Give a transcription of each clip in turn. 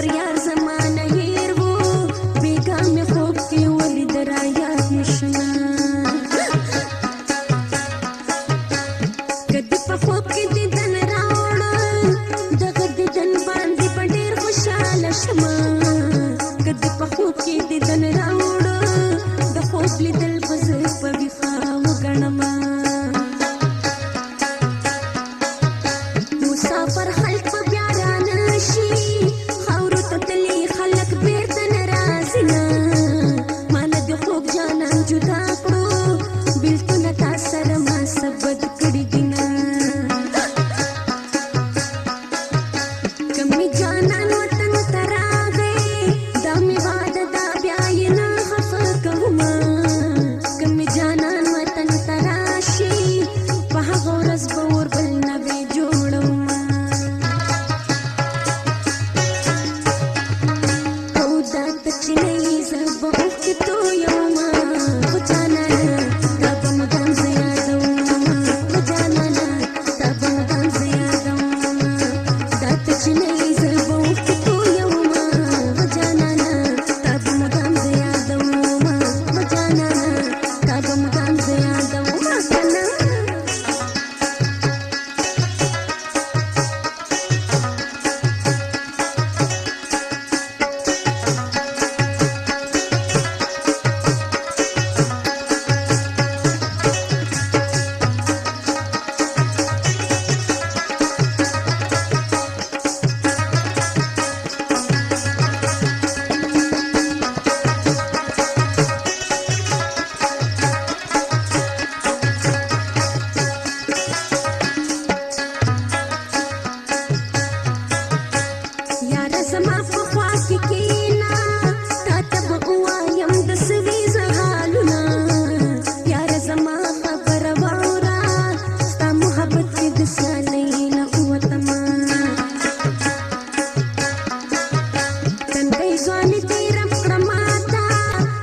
مسافر یار زمانه هیر وو بیگا می خوب کی ولید را یاد نشنا کدی په خوب کې دیدن راوړ دغه دیدن باندې په ډېر خوشاله شمه کدی په خوب کې دیدن راوړ د خوب لیدل په زړه په وفا وګڼمه مسافر خلک په بیا رانشي خاورو ته تللي خلک بېرته نه راځي نه ما نه د خوب جانان جدا کړو بېلتونه تا سره ما څه بد کړي دي نه که مې جانان وطن ته راغی دا مې واده دا بیا یې نه خفه کومه که مې جانان وطن ته راشي په هغه ورځ به اور بل نوی جوړومه او دا ته چې نه یې زه به اوښکې تویومه خو جانانه تا به مدام زه یادومه خو جانانه تا به مدام زه یادومه دا ته چې نه یې زه به اوښکې تویومه خو جانانه تا به مدام زه یادومه خو جانانه تا به مدام زه یادومه که نه یاره زما په خوا کې کښېنه تا ته به ووایم د سوي زه حالونه یاره زما خبره واوره ستا محبت کې د سیالۍ نه ووتمه تندی ځواني تېره کړه ماته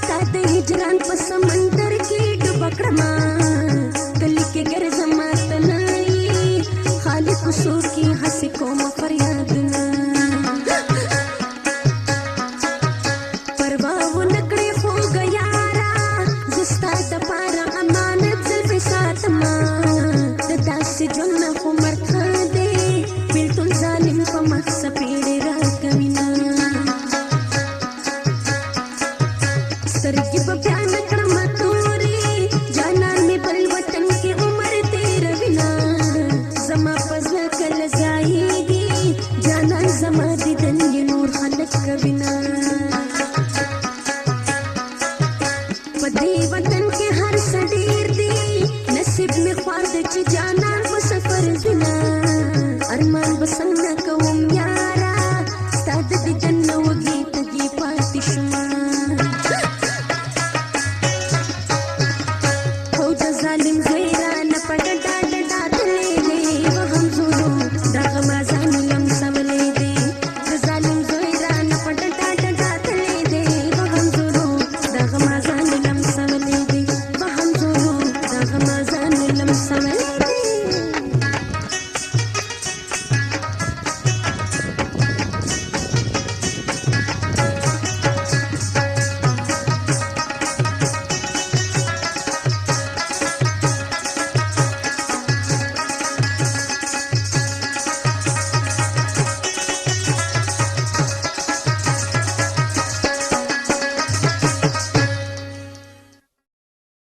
تا د هجران په سمندر کې ډوبه کړمه کلي کې ګرځمه ته نه یې خالي کوڅو کې هسې کومه فریادونه ژوند نه خو مرخه دی بېلتون ظالم په مخ سپېړې راکوینه سترګې به بیا نه کړمه تورې جانان مې بل وطن کې عمر تېروینه زما په زړه کله ځایېږي جانان زما دیدن یې نور خلک کوینه